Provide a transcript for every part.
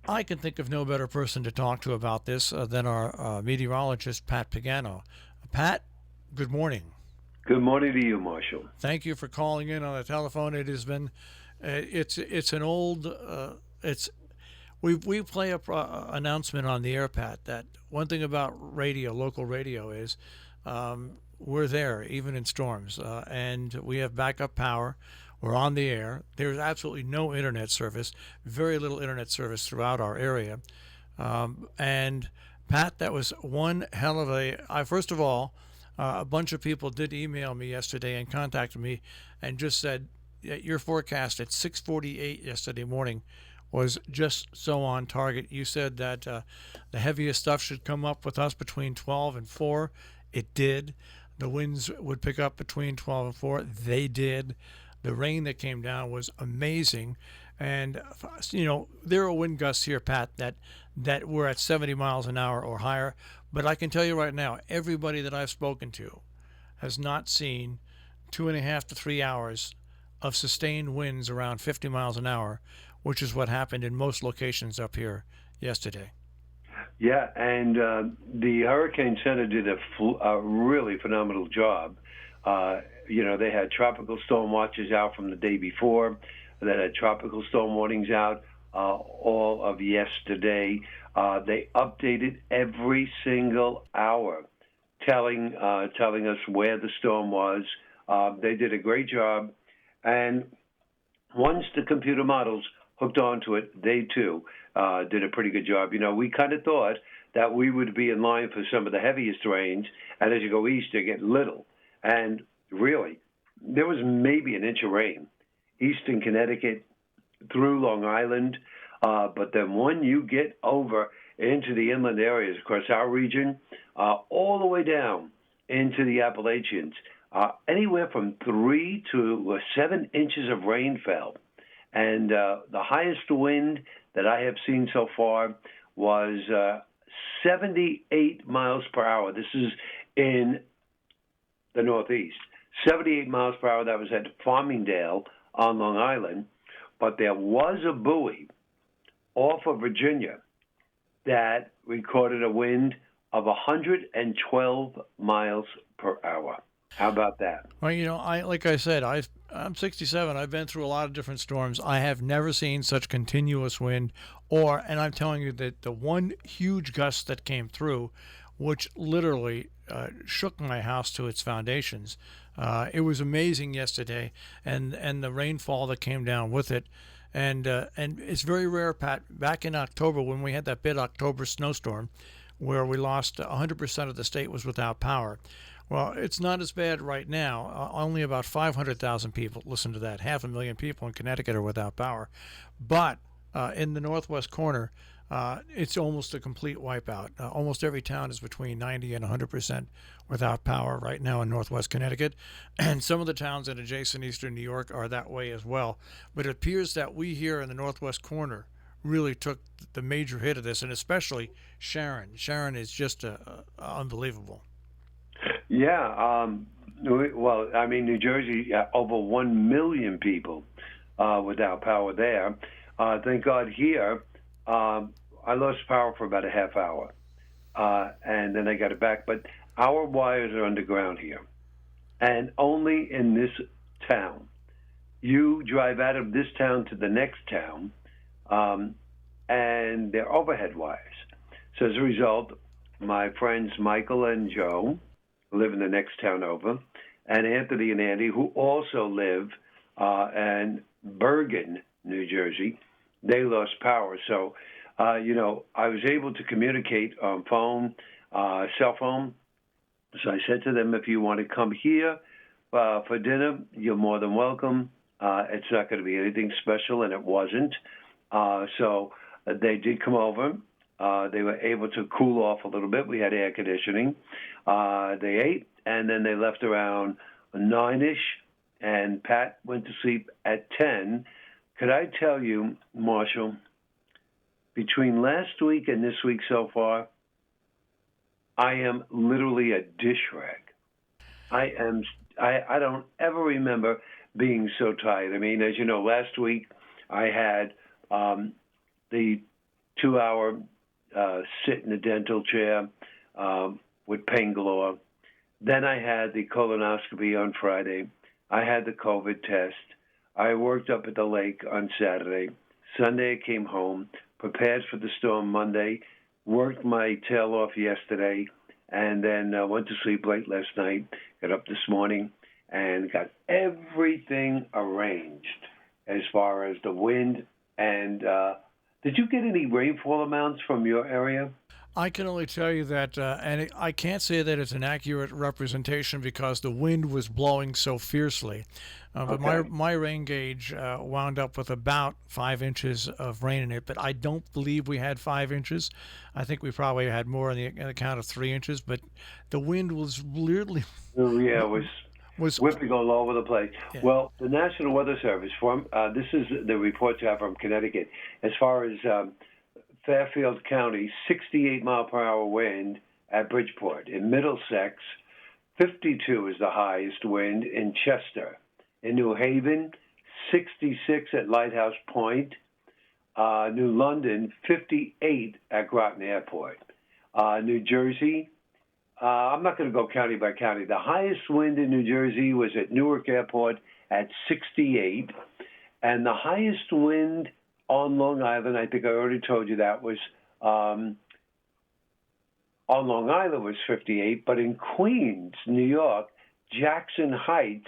I can think of no better person to talk to about this than our meteorologist, Pat Pagano. Pat, good morning. Good morning to you, Marshall. Thank you for calling in on the telephone. It has been, it's an old, it's we play a announcement on the air, Pat. That one thing about radio, local radio, is we're there even in storms, and we have backup power. We're on the air. There's absolutely no internet service, very little internet service throughout our area. And Pat, that was one hell of a. First of all, a bunch of people did email me yesterday and contacted me and just said your forecast at 6:48 yesterday morning was just so on target. You said that the heaviest stuff should come up with us between 12 and 4. It did. The winds would pick up between 12 and 4. They did. The rain that came down was amazing. And, there are wind gusts here, Pat, that were at 70 miles an hour or higher. But I can tell you right now, everybody that I've spoken to has not seen 2.5 to 3 hours of sustained winds around 50 miles an hour, which is what happened in most locations up here yesterday. Yeah, and the Hurricane Center did a really phenomenal job. They had tropical storm watches out from the day before. They had tropical storm warnings out all of yesterday. They updated every single hour, telling us where the storm was. They did a great job, and once the computer models hooked onto it, they too did a pretty good job. We kind of thought that we would be in line for some of the heaviest rains, and as you go east, they get little. And really, there was maybe an inch of rain eastern Connecticut through Long Island. But then when you get over into the inland areas across our region, all the way down into the Appalachians, anywhere from 3 to 7 inches of rain fell. And the highest wind that I have seen so far was 78 miles per hour. This is in the Northeast. 78 miles per hour. That was at Farmingdale on Long Island. But there was a buoy off of Virginia that recorded a wind of 112 miles per hour. How about that? Well, like I said, I'm 67. I've been through a lot of different storms. I have never seen such continuous wind, and I'm telling you that the one huge gust that came through, which literally shook my house to its foundations. It was amazing yesterday, and the rainfall that came down with it. And it's very rare, Pat. Back in October, when we had that big October snowstorm, where we lost 100% of the state was without power. Well, it's not as bad right now. Only about 500,000 people, listen to that, 500,000 people in Connecticut are without power. But in the northwest corner, it's almost a complete wipeout. Almost every town is between 90 and 100% without power right now in northwest Connecticut. And some of the towns in adjacent eastern New York are that way as well. But it appears that we here in the northwest corner really took the major hit of this, and especially Sharon. Sharon is just unbelievable. Yeah. New Jersey, over 1 million people without power there. Thank God here, I lost power for about a half hour, and then I got it back. But our wires are underground here, and only in this town. You drive out of this town to the next town, and they're overhead wires. So as a result, my friends Michael and Joe live in the next town over, and Anthony and Andy, who also live in Bergen, New Jersey, they lost power. So, I was able to communicate on phone, cell phone. So I said to them, if you want to come here for dinner, you're more than welcome. It's not going to be anything special, and it wasn't. So they did come over. They were able to cool off a little bit. We had air conditioning. They ate, and then they left around 9-ish, and Pat went to sleep at 10. Could I tell you, Marshall, between last week and this week so far, I am literally a dish rag. I don't ever remember being so tired. I mean, as you know, last week I had the 2-hour sit in a dental chair with pain galore. Then I had the colonoscopy on Friday. I had the COVID test. I worked up at the lake on Saturday. Sunday I came home, prepared for the storm Monday, worked my tail off yesterday, and then went to sleep late last night, got up this morning, and got everything arranged as far as the wind. And did you get any rainfall amounts from your area? I can only tell you that, I can't say that it's an accurate representation because the wind was blowing so fiercely. But my rain gauge wound up with about 5 inches of rain in it, but I don't believe we had 5 inches. I think we probably had more in the count of 3 inches, but the wind was literally Yeah, it was whipping all over the place. Yeah. Well, the National Weather Service, this is the reports I have from Connecticut, as far as Fairfield County, 68-mile-per-hour wind at Bridgeport. In Middlesex, 52 is the highest wind in Chester. In New Haven, 66 at Lighthouse Point. New London, 58 at Groton Airport. New Jersey, I'm not going to go county by county. The highest wind in New Jersey was at Newark Airport at 68. And the highest wind on Long Island, I think I already told you that, was on Long Island was 58, but in Queens, New York, Jackson Heights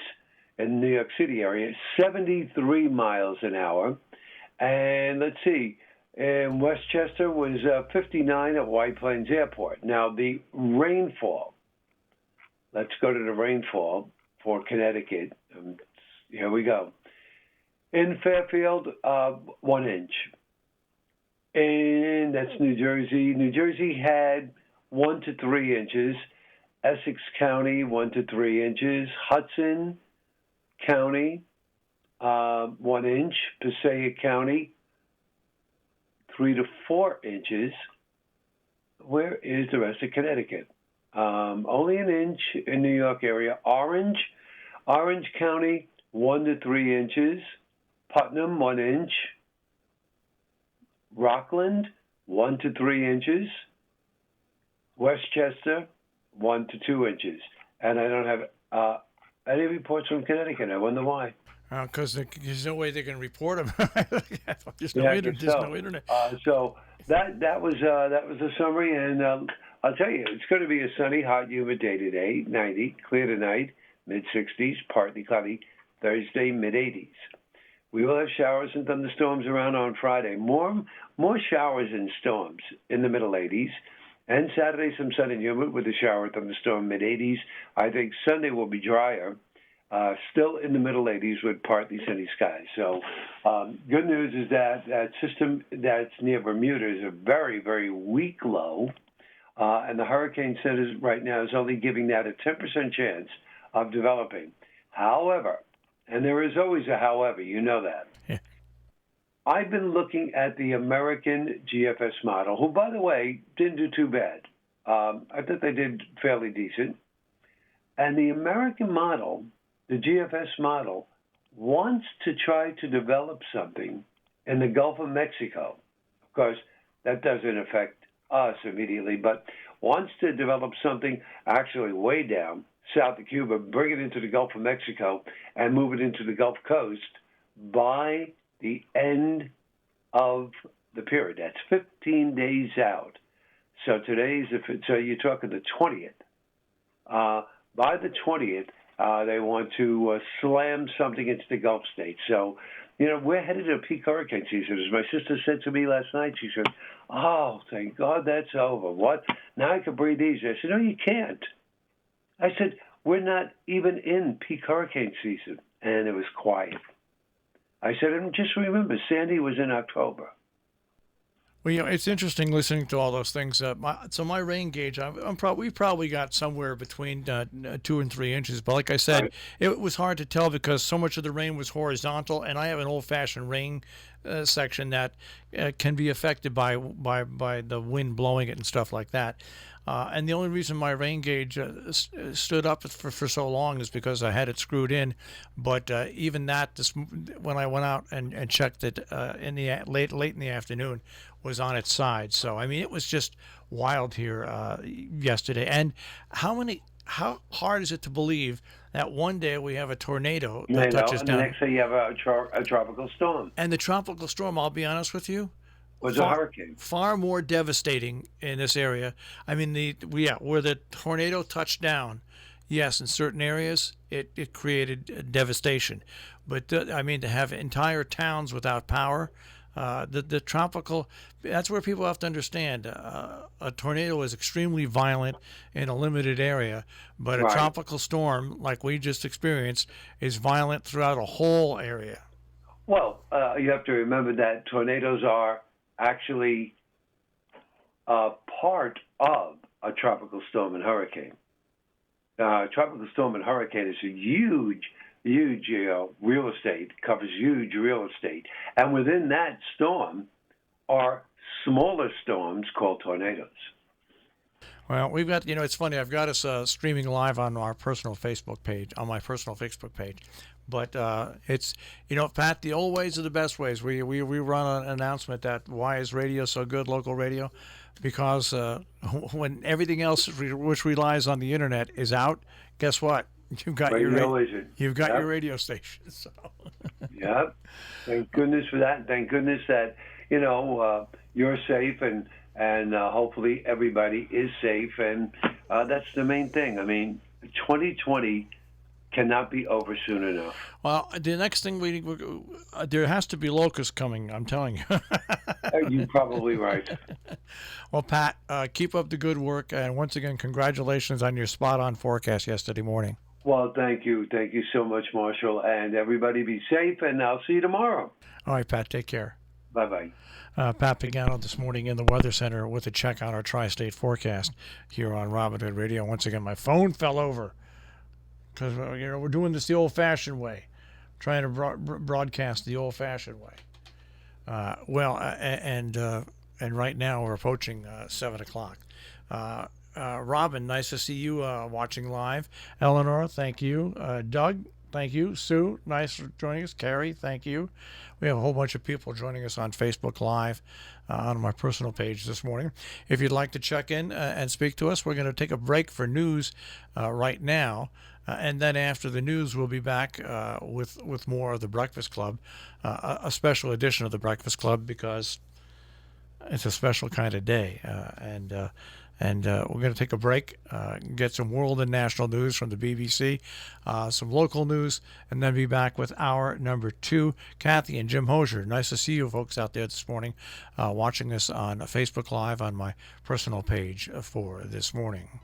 in the New York City area, 73 miles an hour. And let's see, in Westchester was 59 at White Plains Airport. Now, the rainfall, let's go to the rainfall for Connecticut. Here we go. In Fairfield, 1 inch. And that's New Jersey. New Jersey had 1 to 3 inches. Essex County, 1 to 3 inches. Hudson County, 1 inch. Passaic County, 3 to 4 inches. Where is the rest of Connecticut? Only an inch in New York area. Orange County, 1 to 3 inches. Putnam, 1 inch. Rockland, 1 to 3 inches. Westchester, 1 to 2 inches. And I don't have any reports from Connecticut. I wonder why. Because there's no way they can report them. There's no internet. So that was the summary, and I'll tell you, it's going to be a sunny, hot, humid day today. 90, clear tonight, mid-60s, partly cloudy. Thursday, mid-80s. We will have showers and thunderstorms around on Friday. More showers and storms in the middle 80s. And Saturday, some sun and humid with a shower and thunderstorm mid-80s. I think Sunday will be drier, still in the middle 80s with partly sunny skies. So good news is that system that's near Bermuda is a very, very weak low. And the Hurricane Center right now is only giving that a 10% chance of developing. However, and there is always a however, you know that. Yeah. I've been looking at the American GFS model, who, by the way, didn't do too bad. I thought they did fairly decent. And the American model, the GFS model, wants to try to develop something in the Gulf of Mexico. Of course, that doesn't affect us immediately, but wants to develop something actually way down south of Cuba, bring it into the Gulf of Mexico, and move it into the Gulf Coast by the end of the period. That's 15 days out. So so you're talking the 20th. By the 20th, they want to slam something into the Gulf states. So, we're headed to peak hurricane season. As my sister said to me last night, she said, "Oh, thank God that's over. What? Now I can breathe easy." I said, "No, you can't." I said, "We're not even in peak hurricane season." And it was quiet. I said, and just remember, Sandy was in October. Well, it's interesting listening to all those things. My rain gauge, we probably got somewhere between 2 and 3 inches. But like I said, Right. It was hard to tell because so much of the rain was horizontal, and I have an old-fashioned rain section that can be affected by the wind blowing it and stuff like that. And the only reason my rain gauge stood up for so long is because I had it screwed in. But even that, when I went out and checked it in the late in the afternoon, was on its side. So I mean, it was just wild here yesterday. And how hard is it to believe that one day we have a tornado that touches down, and the next day you have a tropical storm. And the tropical storm, I'll be honest with you, Was a hurricane. Far more devastating in this area. I mean, where the tornado touched down, yes, in certain areas it created devastation. But I mean, to have entire towns without power, the tropical, that's where people have to understand. A tornado is extremely violent in a limited area, but a tropical storm, like we just experienced, is violent throughout a whole area. Well, you have to remember that tornadoes are actually part of a tropical storm and hurricane. Tropical storm and hurricane is a huge real estate, covers huge real estate. And within that storm are smaller storms called tornadoes. Well, we've got, it's funny, I've got us streaming live on our personal Facebook page, But it's, Pat, the old ways are the best ways. We run an announcement that why is radio so good, local radio? Because when everything else which relies on the internet is out, guess what? You've got your radio station. So. Yep. Thank goodness for that. Thank goodness that you're safe and hopefully everybody is safe, and that's the main thing. I mean, 2020 cannot be over soon enough. Well, the next thing there has to be locusts coming, I'm telling you. You're probably right. Well, Pat, keep up the good work, and once again, congratulations on your spot-on forecast yesterday morning. Well, thank you. Thank you so much, Marshall, and everybody be safe, and I'll see you tomorrow. All right, Pat, take care. Bye-bye. Pat Pagano this morning in the Weather Center with a check on our tri-state forecast here on Robin Hood Radio. Once again, my phone fell over because we're doing this the old-fashioned way, trying to broadcast the old-fashioned way. And right now we're approaching 7 o'clock. Robin, nice to see you watching live. Eleanor, thank you. Doug, thank you. Sue, nice for joining us. Carrie, thank you. We have a whole bunch of people joining us on Facebook Live on my personal page this morning. If you'd like to check in and speak to us, we're going to take a break for news right now. And then after the news, we'll be back with more of the Breakfast Club, a special edition of the Breakfast Club because it's a special kind of day. And we're going to take a break, get some world and national news from the BBC, some local news, and then be back with hour number 2. Kathy and Jim Hosier, nice to see you folks out there this morning watching us on Facebook Live on my personal page for this morning.